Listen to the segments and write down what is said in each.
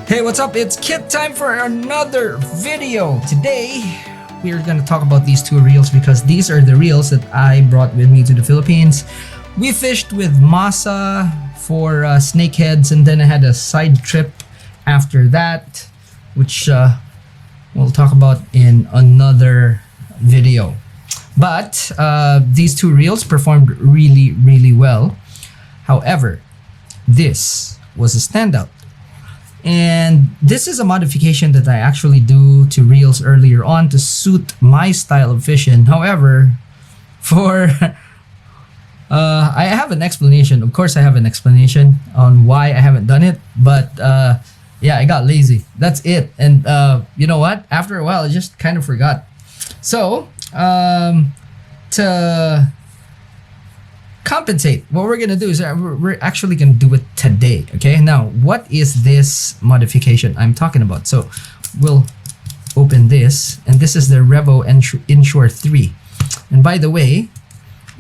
Hey, what's up? It's Kit time for another video. Today, we're going to talk about these two reels because these are the reels that I brought with me to the Philippines. We fished with Masa for snakeheads, and then I had a side trip after that, which we'll talk about in another video. But these two reels performed really well. However, this was a standout. And this is a modification that I actually do to reels earlier on to suit my style of fishing. However, for I have an explanation. Of course, I have an explanation on why I haven't done it. But yeah, I got lazy. That's it. And you know what? After a while, I just kind of forgot. So to compensate, what we're gonna do is we're actually gonna do it today. Okay, now what is this modification I'm talking about? So we'll open this, and this is the Revo Inshore 3. And by the way,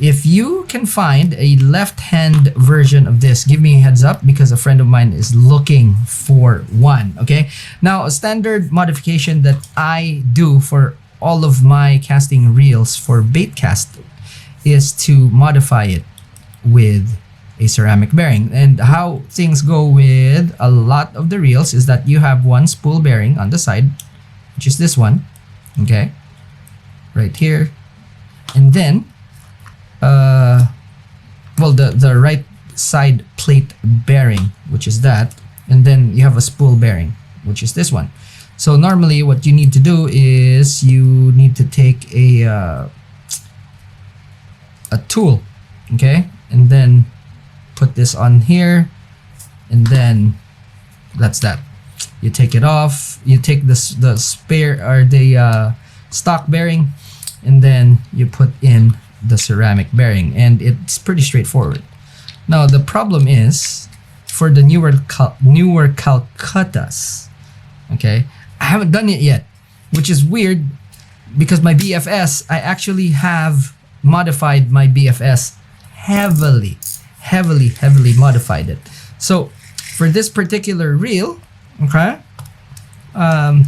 if you can find a left-hand version of this, give me a heads up because a friend of mine is looking for one. Okay, now a standard modification that I do for all of my casting reels for bait casting is to modify it with a ceramic bearing. And how things go with a lot of the reels is that you have one spool bearing on the side, which is this one, okay, right here, and then well, the right side plate bearing, which is that, and then you have a spool bearing, which is this one. So normally what you need to do is you need to take a tool, okay, and then put this on here, and then that's that. You take it off, you take the spare or the stock bearing, and then you put in the ceramic bearing, and it's pretty straightforward. Now the problem is for the newer Calcuttas, okay, I haven't done it yet, which is weird because my BFS, I actually have modified my BFS heavily modified it. So for this particular reel, okay, I'll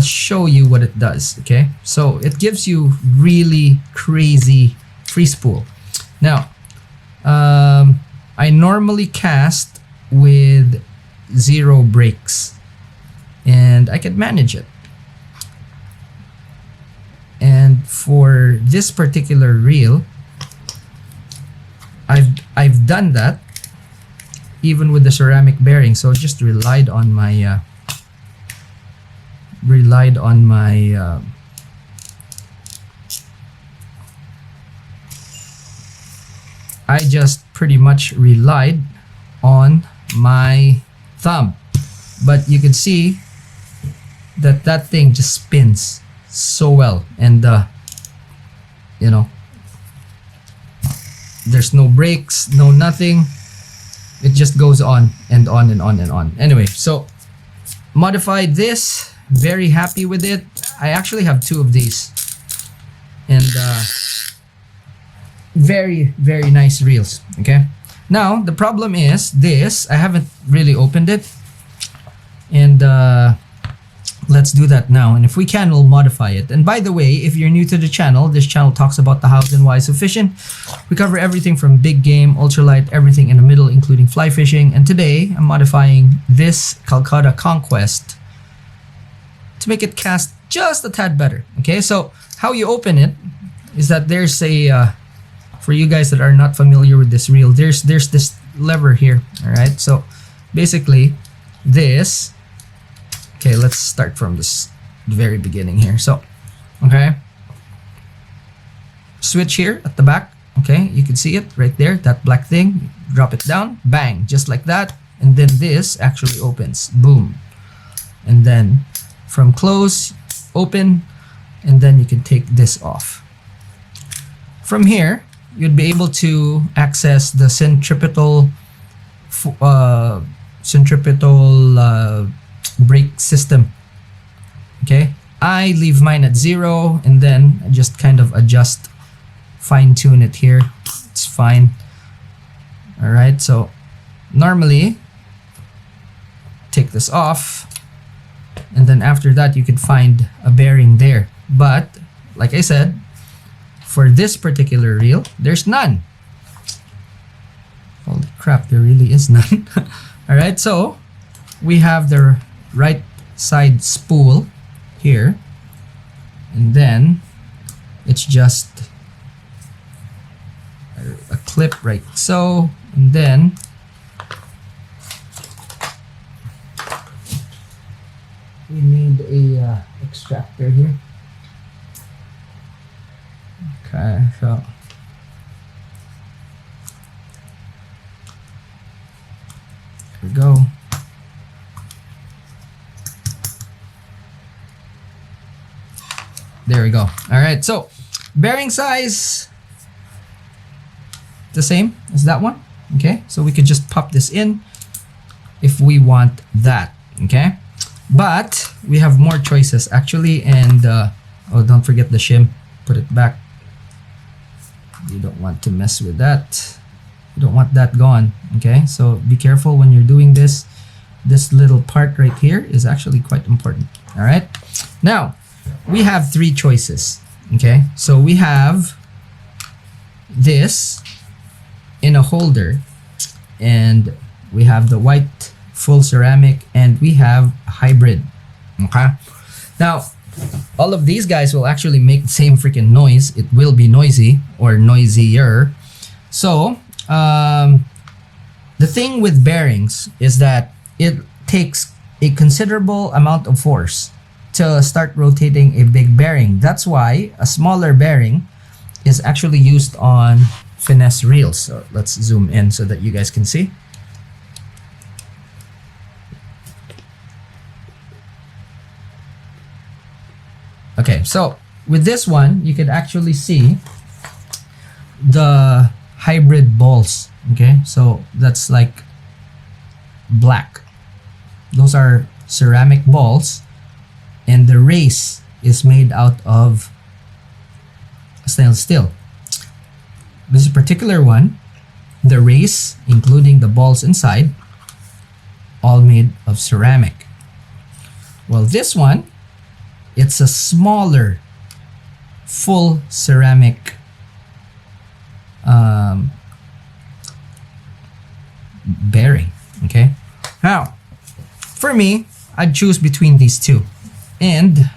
show you what it does. Okay, so it gives you really crazy free spool. Now I normally cast with 0 brakes, and I can manage it. And for this particular reel, I've done that even with the ceramic bearing. So just relied on my I just pretty much relied on my thumb. But you can see that that thing just spins so well, and you know, there's no brakes, no nothing. It just goes on and on and on and on. Anyway, so modified this, very happy with it. I actually have 2 of these, and very nice reels. Okay, now the problem is this, I haven't really opened it, and let's do that now, and if we can, we'll modify it. And by the way, if you're new to the channel, this channel talks about the hows and whys of fishing. We cover everything from big game, ultralight, everything in the middle, including fly fishing. And today I'm modifying this Calcutta Conquest to make it cast just a tad better. Okay, so how you open it is that there's a for you guys that are not familiar with this reel, there's this lever here. All right, so basically this, okay, let's start from this very beginning here. So, okay, switch here at the back. Okay, you can see it right there, that black thing. Drop it down, bang, just like that. And then this actually opens, boom. And then from close, open, and then you can take this off. From here, you'd be able to access the centripetal brake system. Okay, I leave mine at 0, and then I just kind of adjust, fine tune it here. It's fine. All right, so normally take this off, and then after that you could find a bearing there. But like I said, for this particular reel, there's none. Holy crap, there really is none. All right, so we have the right side spool here, and then it's just a clip right so, and then we need a extractor here. Okay, so here we go. There we go. All right, so bearing size the same as that one. Okay, so we could just pop this in if we want that. Okay, but we have more choices actually, and oh, don't forget the shim. Put it back. You don't want to mess with that. You don't want that gone. Okay, so be careful when you're doing this. This little part right here is actually quite important. All right, now we have three choices. Okay, so we have this in a holder, and we have the white full ceramic, and we have hybrid. Okay, now all of these guys will actually make the same freaking noise. It will be noisy or noisier. So the thing with bearings is that it takes a considerable amount of force to start rotating a big bearing. That's why a smaller bearing is actually used on finesse reels. So let's zoom in so that you guys can see. Okay, so with this one, you could actually see the hybrid balls. Okay, so that's like black. Those are ceramic balls, and the race is made out of stainless steel. This particular one, the race, including the balls inside, all made of ceramic. Well, this one, it's a smaller full ceramic bearing. Okay, now for me, I'd choose between these two, and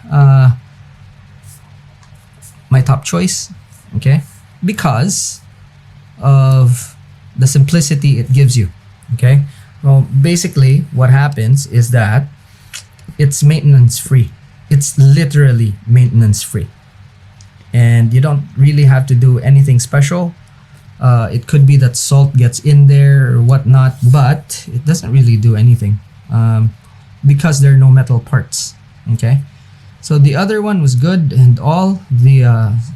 my top choice, okay, because of the simplicity it gives you. Okay, well, basically what happens is that it's maintenance free. It's literally maintenance free, and you don't really have to do anything special. It could be that salt gets in there or whatnot, but it doesn't really do anything because there are no metal parts. Okay, so the other one was good and all, the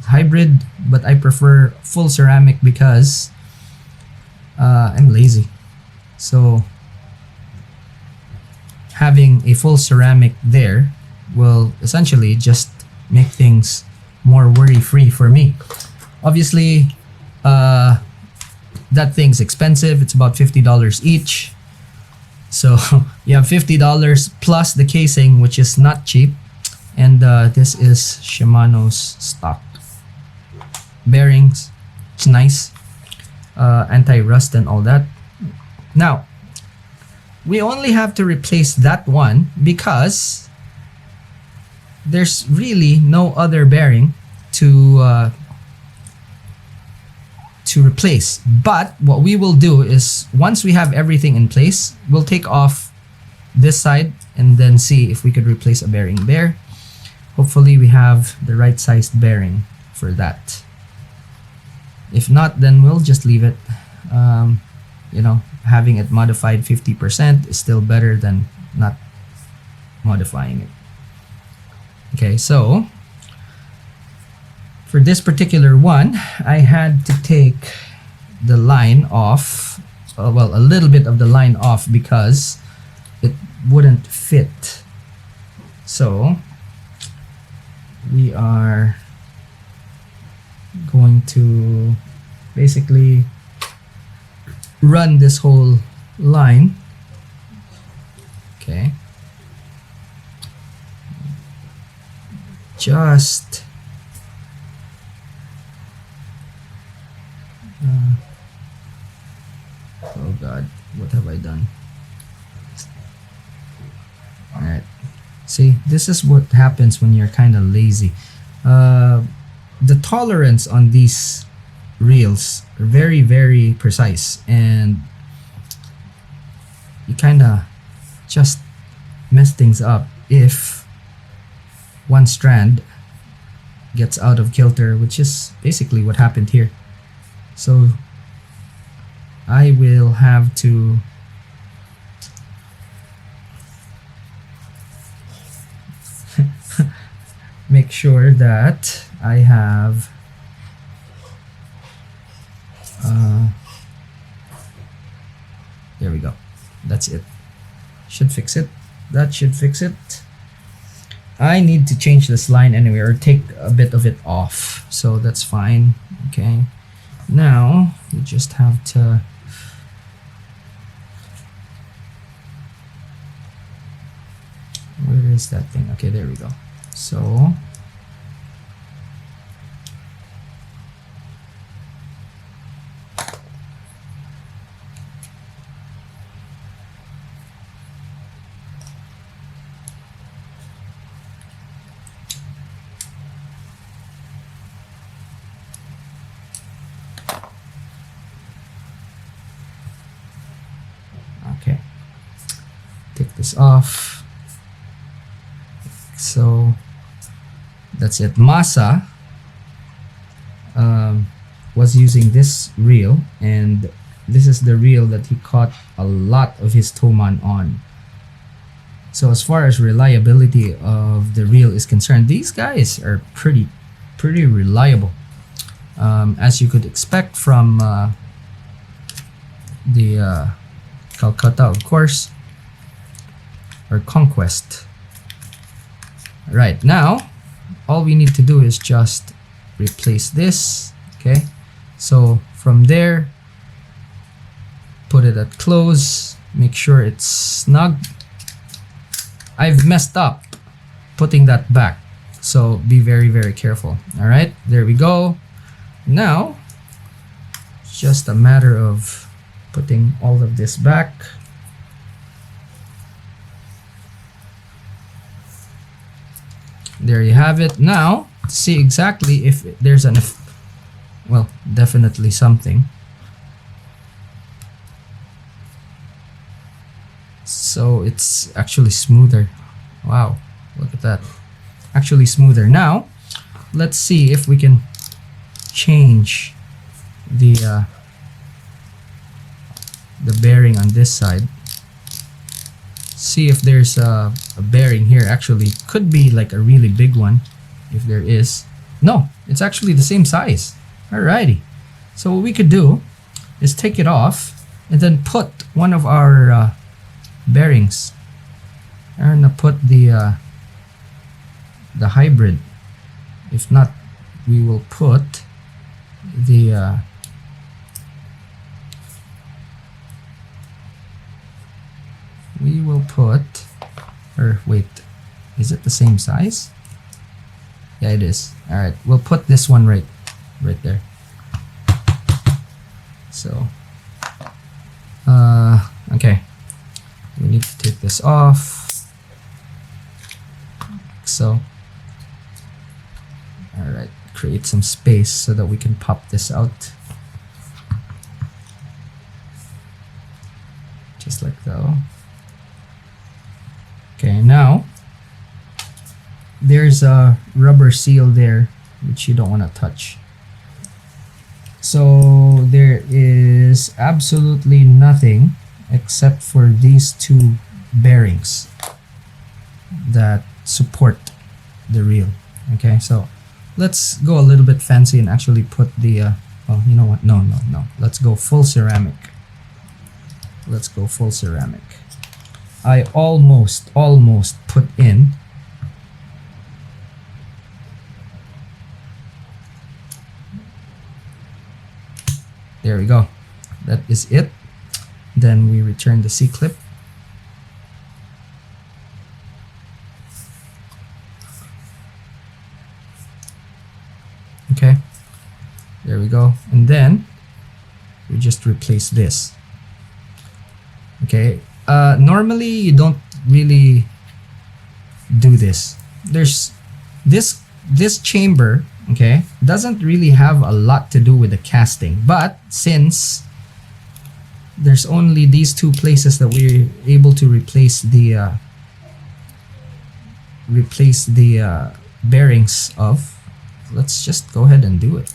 hybrid, but I prefer full ceramic because I'm lazy. So having a full ceramic there will essentially just make things more worry-free for me. Obviously, that thing's expensive. It's about $50 each. So you have $50 plus the casing, which is not cheap. And this is Shimano's stock bearings. It's nice, anti-rust and all that. Now we only have to replace that one because there's really no other bearing to replace. But what we will do is, once we have everything in place, we'll take off this side and then see if we could replace a bearing there. Hopefully we have the right sized bearing for that. If not, then we'll just leave it. You know, having it modified 50% is still better than not modifying it. Okay, so for this particular one, I had to take the line off, well, a little bit of the line off because it wouldn't fit. So we are going to basically run this whole line. Okay. Just oh god, what have I done? Alright. See, this is what happens when you're kind of lazy. The tolerance on these reels are very, very precise, and you kind of just mess things up if one strand gets out of kilter, which is basically what happened here. So I will have to make sure that I have there we go. That's it. Should fix it. That should fix it. I need to change this line anyway, or take a bit of it off, so that's fine. Okay, now we just have to where is that thing? Okay, there we go. So okay, take this off. So that's it. Masa was using this reel, and this is the reel that he caught a lot of his toman on. So as far as reliability of the reel is concerned, these guys are pretty reliable, as you could expect from the Calcutta, of course, or Conquest. Right, now all we need to do is just replace this. Okay, so from there, put it at close, make sure it's snug. I've messed up putting that back, so be very careful. All right, there we go. Now it's just a matter of putting all of this back. There you have it. Now, to see exactly if there's an well, definitely something. So it's actually smoother. Wow, look at that. Actually smoother. Now, let's see if we can change the bearing on this side. See if there's a bearing here. Actually, could be like a really big one, if there is. No, it's actually the same size. Alrighty, so what we could do is take it off and then put one of our bearings. I'm gonna put the hybrid. If not, we will put the or wait, is it the same size? Yeah, it is. All right, we'll put this one right there. So okay, we need to take this off. So all right, create some space so that we can pop this out, just like so. Okay, now there's a rubber seal there which you don't want to touch. So there is absolutely nothing except for these two bearings that support the reel. Okay, so let's go a little bit fancy and actually put the oh, you know what, no, let's go full ceramic. Let's go full ceramic. I almost put in there we go. That is it. Then we return the C-clip. we go. And then we just replace this. Okay. Normally you don't really do this. There's this chamber, okay, doesn't really have a lot to do with the casting, but since there's only these two places that we're able to replace the bearings of, let's just go ahead and do it.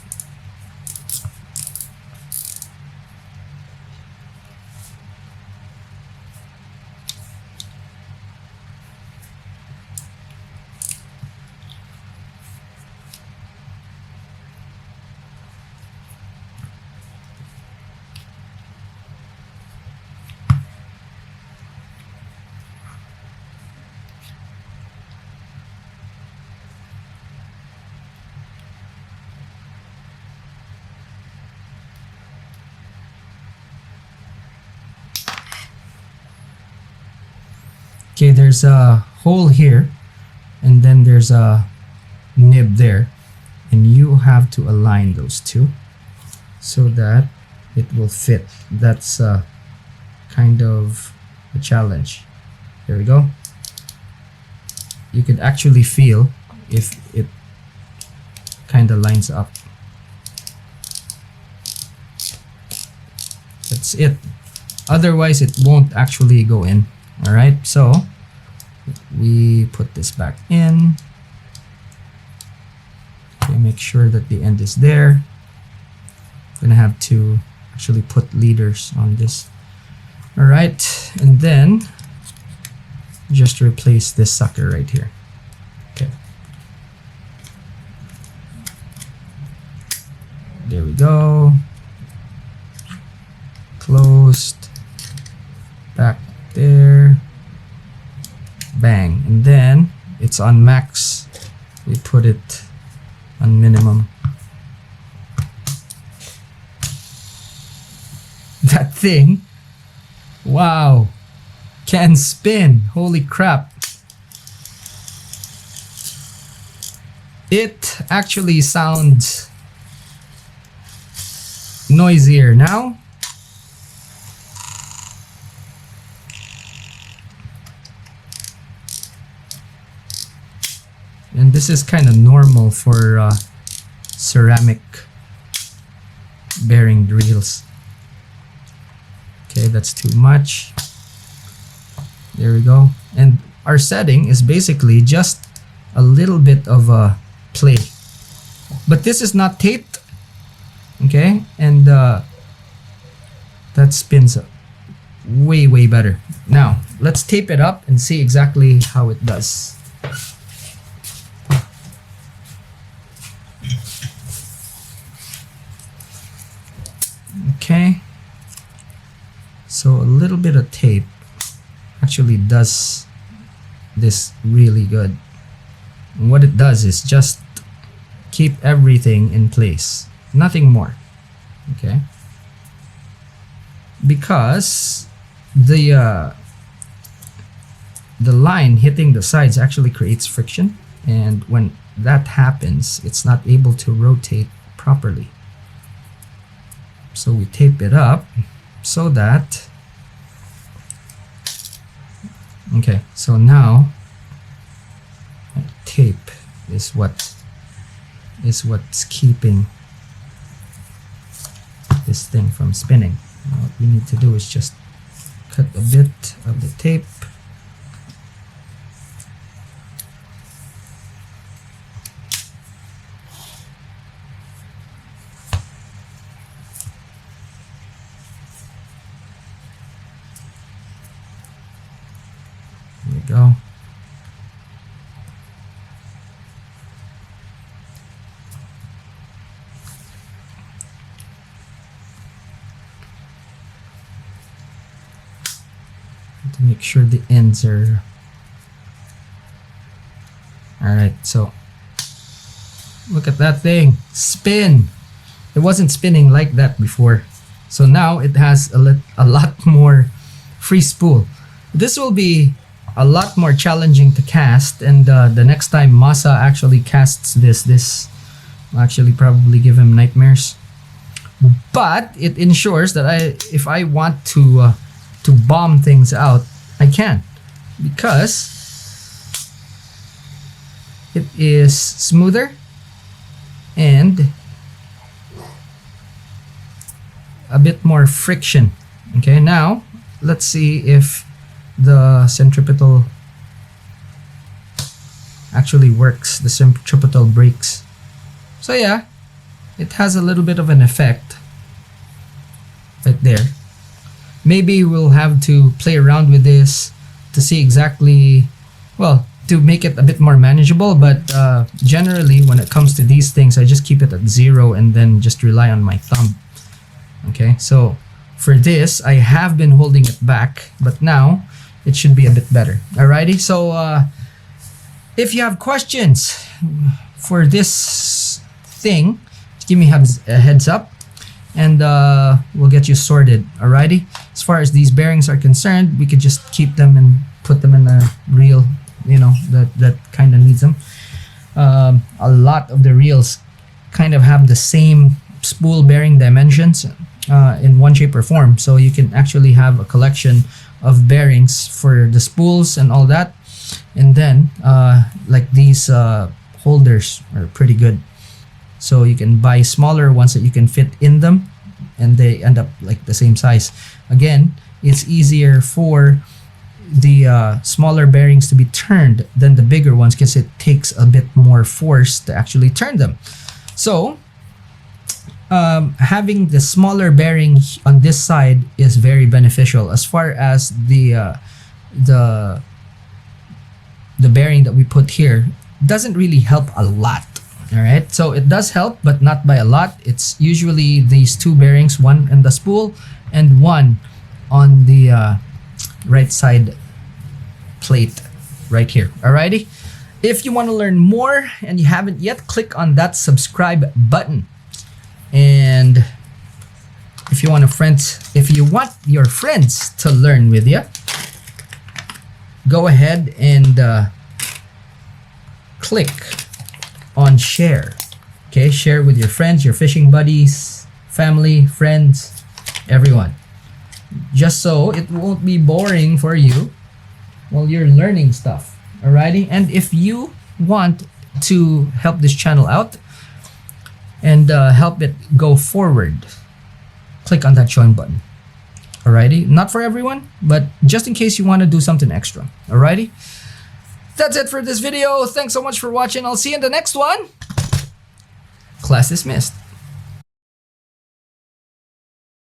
Okay, there's a hole here, and then there's a nib there, and you have to align those two so that it will fit. That's kind of a challenge. There we go. You could actually feel if it kind of lines up. That's it. Otherwise, it won't actually go in. All right, so we put this back in. Okay, make sure that the end is there. I'm gonna have to actually put leaders on this. All right, and then just replace this sucker right here. Okay, there we go. Closed. Back there, bang, and then it's on max. We put it on minimum. That thing, wow, can spin. Holy crap. It actually sounds noisier now. And this is kind of normal for ceramic bearing drills. Okay, that's too much. There we go. And our setting is basically just a little bit of a play. But this is not taped. Okay, and that spins way, way better. Now, let's tape it up and see exactly how it does. Okay, so a little bit of tape actually does this really good. And what it does is just keep everything in place, nothing more. Okay, because the line hitting the sides actually creates friction, and when that happens, it's not able to rotate properly. So we tape it up so that, okay, so now tape is what's keeping this thing from spinning. Now what we need to do is just cut a bit of the tape. There we go. To make sure the ends are alright. So look at that thing spin. It wasn't spinning like that before, so now it has a lot more free spool. This will be a lot more challenging to cast, and the next time Masa actually casts this will actually probably give him nightmares. but it ensures that if I want to bomb things out, I can, because it is smoother and a bit more friction. Okay, now let's see if the centripetal actually works, the centripetal brakes. So yeah, it has a little bit of an effect right there. Maybe we'll have to play around with this to see exactly, well, to make it a bit more manageable, but generally when it comes to these things, I just keep it at 0 and then just rely on my thumb. Okay, so for this, I have been holding it back, but now it should be a bit better. Alrighty, so if you have questions for this thing, give me a heads up, and we'll get you sorted. Alrighty, as far as these bearings are concerned, we could just keep them and put them in a reel, you know, that kind of needs them. A lot of the reels kind of have the same spool bearing dimensions in one shape or form, so you can actually have a collection of bearings for the spools and all that. And then like these holders are pretty good, so you can buy smaller ones that you can fit in them, and they end up like the same size. Again, it's easier for the smaller bearings to be turned than the bigger ones, because it takes a bit more force to actually turn them. So having the smaller bearing on this side is very beneficial. As far as the bearing that we put here doesn't really help a lot. All right, so it does help, but not by a lot. It's usually these two bearings, one in the spool and one on the right side plate right here. Alrighty, if you want to learn more and you haven't yet, click on that subscribe button. And if you want your friends to learn with you, go ahead and click on share. Okay, share with your friends, your fishing buddies, family, friends, everyone, just so it won't be boring for you while you're learning stuff. Alrighty, and if you want to help this channel out and help it go forward, click on that join button. Alrighty, not for everyone, but just in case you want to do something extra. Alrighty, that's it for this video. Thanks so much for watching. I'll see you in the next one. Class dismissed.